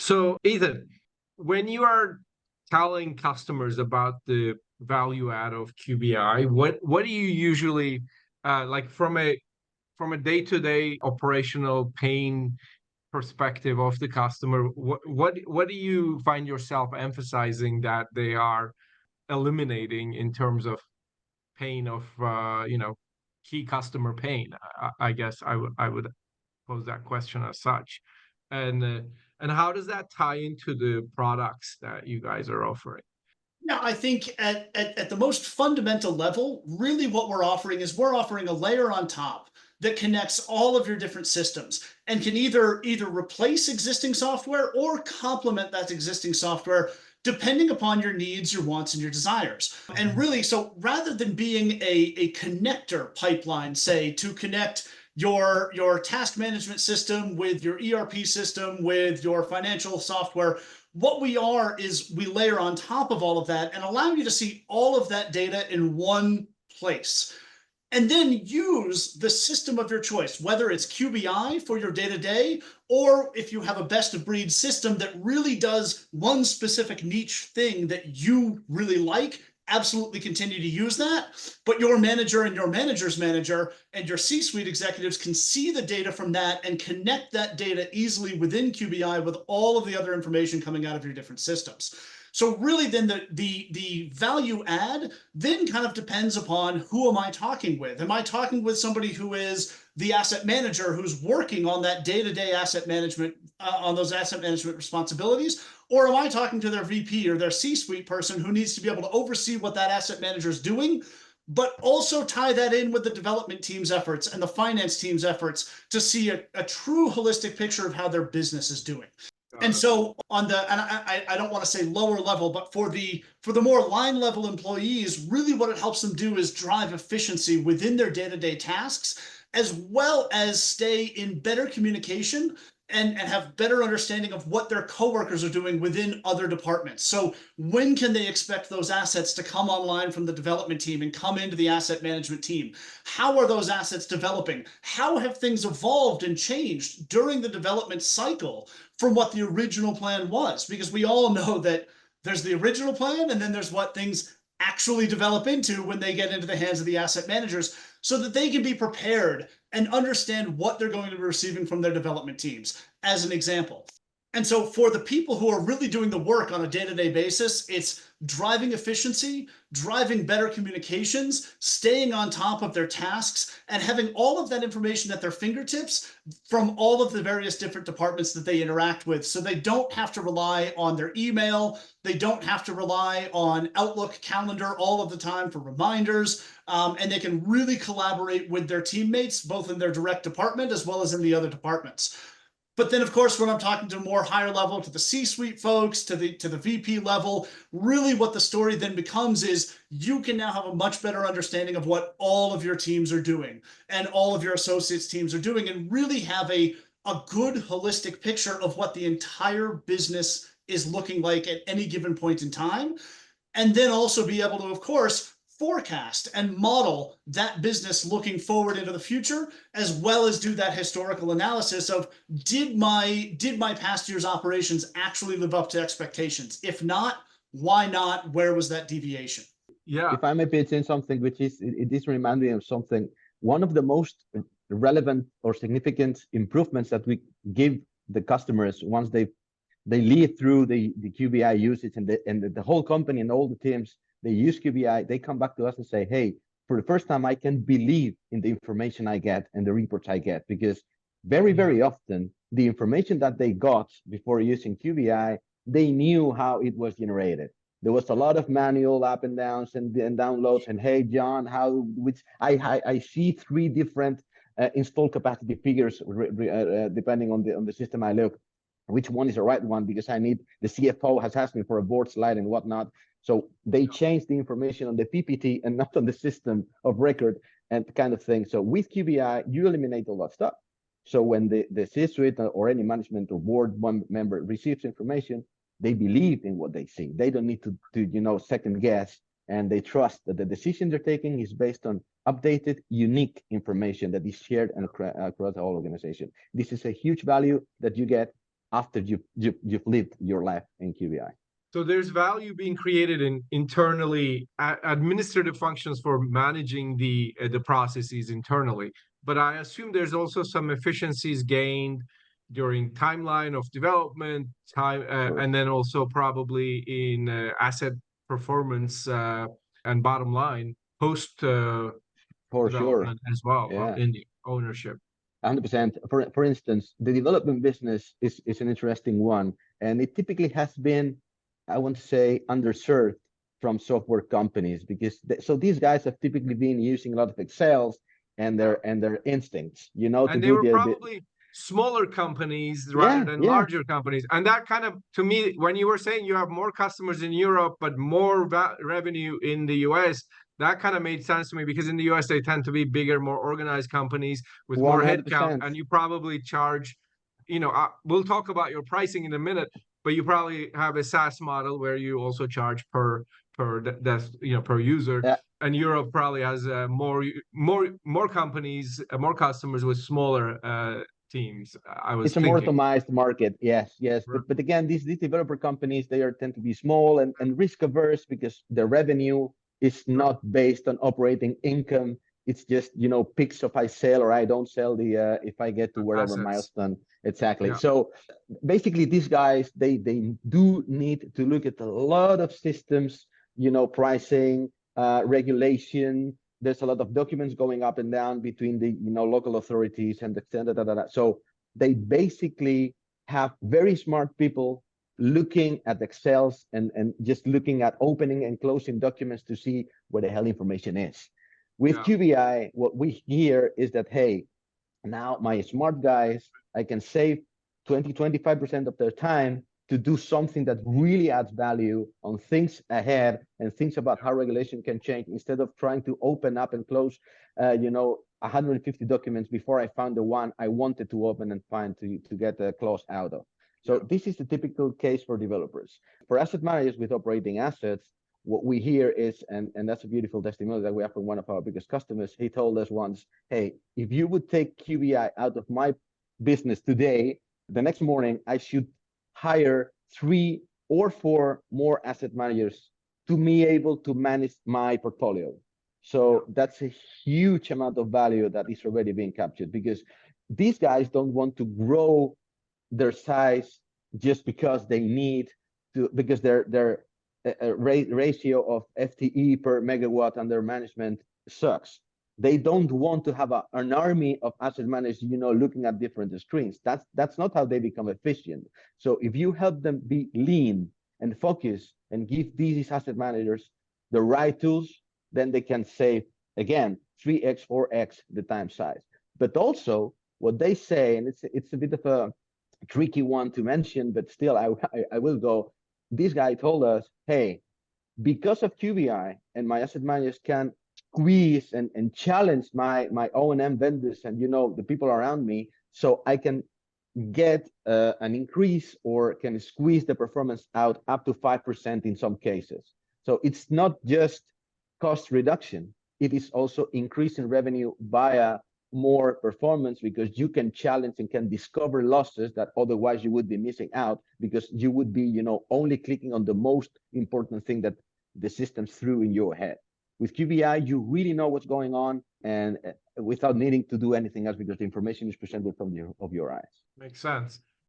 So, Ethan, when you are telling customers about the value add of QBI, what do you usually like from a day-to-day operational pain perspective of the customer? What do you find yourself emphasizing that they are eliminating in terms of pain of key customer pain? I guess I would pose that question as such. And how does that tie into the products that you guys are offering? Yeah, I think at the most fundamental level, really what we're offering a layer on top that connects all of your different systems and can either replace existing software or complement that existing software depending upon your needs, your wants, and your desires. And really, so rather than being a connector pipeline, say, to connect your task management system with your ERP system, with your financial software, what we are is we layer on top of all of that and allow you to see all of that data in one place. And then use the system of your choice, whether it's QBI for your day-to-day, or if you have a best-of-breed system that really does one specific niche thing that you really like, absolutely continue to use that. But your manager and your manager's manager and your C-suite executives can see the data from that and connect that data easily within QBI with all of the other information coming out of your different systems. So really then the value add then kind of depends upon who am I talking with. Am I talking with somebody who is the asset manager who's working on that day-to-day asset management, on those asset management responsibilities? Or am I talking to their VP or their C-suite person who needs to be able to oversee what that asset manager is doing, but also tie that in with the development team's efforts and the finance team's efforts to see a true holistic picture of how their business is doing? And so on the, and I don't want to say lower level, but for the more line level employees, really what it helps them do is drive efficiency within their day-to-day tasks, as well as stay in better communication and have better understanding of what their coworkers are doing within other departments. So when can they expect those assets to come online from the development team and come into the asset management team? How are those assets developing? How have things evolved and changed during the development cycle from what the original plan was? Because we all know that there's the original plan and then there's what things actually develop into when they get into the hands of the asset managers, so that they can be prepared and understand what they're going to be receiving from their development teams, as an example. And so for the people who are really doing the work on a day-to-day basis, it's driving efficiency, driving better communications, staying on top of their tasks, and having all of that information at their fingertips from all of the various different departments that they interact with. So they don't have to rely on their email, they don't have to rely on Outlook calendar all of the time for reminders, and they can really collaborate with their teammates, both in their direct department as well as in the other departments. But then, of course, when I'm talking to more higher level, to the C-suite folks, to the VP level, really what the story then becomes is you can now have a much better understanding of what all of your teams are doing and all of your associates' teams are doing, and really have a good holistic picture of what the entire business is looking like at any given point in time. And then also be able to, of course, forecast and model that business looking forward into the future, as well as do that historical analysis of did my past year's operations actually live up to expectations? If not, why not? Where was that deviation? Yeah. If I may pitch in something, which is, it is reminding me of something, one of the most relevant or significant improvements that we give the customers once they lead through the QBI usage, and the whole company and all the teams, they use QBI, they come back to us and say, hey, for the first time, I can believe in the information I get and the reports I get, because very, very often the information that they got before using QBI, they knew how it was generated. There was a lot of manual up and downs and downloads, and hey, John, I see 3 different install capacity figures depending on the system I look. Which one is the right one? Because I need, the CFO has asked me for a board slide and whatnot. So they changed the information on the PPT and not on the system of record and kind of thing. So with QBI, you eliminate all that stuff. So when the C-suite or any management or board member receives information, they believe in what they see. They don't need to second guess, and they trust that the decision they're taking is based on updated, unique information that is shared and across the whole organization. This is a huge value that you get after you've lived your life in QBI. So there's value being created in internally administrative functions for managing the processes internally. But I assume there's also some efficiencies gained during timeline of development time, and then also probably in asset performance and bottom line post For sure. development as well, Yeah. in the ownership. 100%. For instance, the development business is an interesting one, and it typically has been, I want to say, underserved from software companies because so these guys have typically been using a lot of Excels and their instincts, you know, to And they do were the probably smaller companies rather yeah, than yeah, larger companies. And that kind of, to me, when you were saying you have more customers in Europe, but more revenue in the US, that kind of made sense to me because in the US, they tend to be bigger, more organized companies with more headcount. 100%. And you probably charge, we'll talk about your pricing in a minute, but you probably have a SaaS model where you also charge per per user. Yeah, And Europe probably has more companies, more customers with smaller teams. I was it's a more thinking. optimized market. Yes, yes. Right. But again, these developer companies, they are tend to be small and risk averse because the revenue is not based on operating income. It's just, you know, picks if I sell or I don't sell the if I get to whatever Assets. milestone. Exactly. Yeah. So basically these guys, they do need to look at a lot of systems, you know, pricing, regulation. There's a lot of documents going up and down between the, you know, local authorities and the so they basically have very smart people looking at Excels and just looking at opening and closing documents to see where the hell information is. With Yeah. QBI, what we hear is that, hey, now my smart guys, I can save 20-25% of their time to do something that really adds value on things ahead and things about how regulation can change instead of trying to open up and close, 150 documents before I found the one I wanted to open and find to get a clause out of. So this is the typical case for developers. For asset managers with operating assets, what we hear is, and that's a beautiful testimonial that we have from one of our biggest customers. He told us once, hey, if you would take QBI out of my business today, the next morning I should hire 3 or 4 more asset managers to be able to manage my portfolio. So that's a huge amount of value that is already being captured because these guys don't want to grow their size just because they need to, because their ratio of FTE per megawatt under management sucks. They don't want to have an army of asset managers, you know, looking at different screens. That's not how they become efficient. So if you help them be lean and focus and give these asset managers the right tools, then they can save, again, 3x, 4x the time size. But also what they say, and it's a bit of a tricky one to mention, but still I will go. This guy told us, hey, because of QBI and my asset managers can squeeze and challenge my O&M vendors and, you know, the people around me, so I can get an increase or can squeeze the performance out up to 5% in some cases. So it's not just cost reduction, it is also increasing revenue via more performance because you can challenge and can discover losses that otherwise you would be missing out because you would be, you know, only clicking on the most important thing that the system threw in your head. With QBI, you really know what's going on and without needing to do anything else because the information is presented from of your eyes. Makes sense.